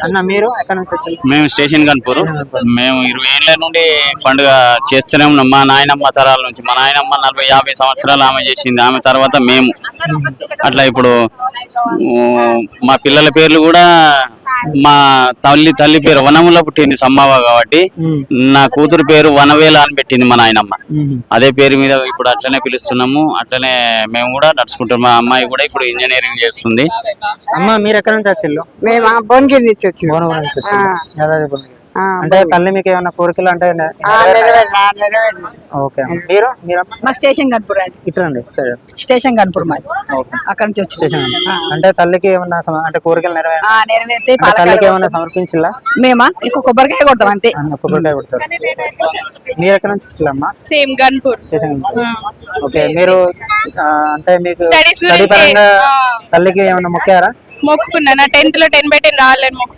అన్న మీరు ఎక్కడ నుంచి వచ్చారు? మేము స్టేషన్ కన్పూర్. మేము 20 ఏళ్ల నుండి పండుగ చేస్తూనే ఉన్నాం. మా నాయనమ్మ తరాల నుంచి. మా నాయనమ్మ 40-50 సంవత్సరాలు ఆమె చేసింది. ఆమె తర్వాత మేము అట్లా ఇప్పుడు మా పిల్లల పేర్లు కూడా మా తల్లి పేరు వనములో పుట్టింది సమ్మవ్వ కాబట్టి నా కూతురు పేరు వనవేల అని పెట్టింది మా నాయనమ్మ. అదే పేరు మీద ఇప్పుడు అట్లనే పిలుస్తున్నాము. అట్లనే మేము కూడా నడుచుకుంటాం. మా అమ్మాయి కూడా ఇప్పుడు ఇంజనీరింగ్ చేస్తుంది. అమ్మ మీరు ఎక్కడ నుంచి వచ్చారు? మేము భువనగిరి నుంచి వచ్చాము. భువనగిరి నుంచి వచ్చారు. యాదాద్రి భువనగిరి. అంటే తల్లి మీకు ఏమైనా కోరికలు అంటే ఓకే. మీరు మా స్టేషన్ కన్పూర్ అండి. ఇట్రండి స్టేషన్ కన్పూర్ మాది. అక్కడ నుంచి వచ్చి అంటే తల్లికి ఏమన్నా అంటే కోరికలు నెరవేర్తే తల్లికి ఏమన్నా సమర్పించిలా? మేమా ఇంకో కొబ్బరికాయ కొడతాం అంతే. కొబ్బరికాయ కొడతారు. మీరు ఎక్కడ నుంచి వచ్చారమ్మా? సేమ్ గన్పూర్. స్టేషన్. ఓకే. మీరు అంటే మీకు స్టడీ పరంగా తల్లికి ఏమన్నా మొక్కారా? మొక్కుకున్నా. నా 10th లో 10/10 రావాలని మొక్కుకున్నా.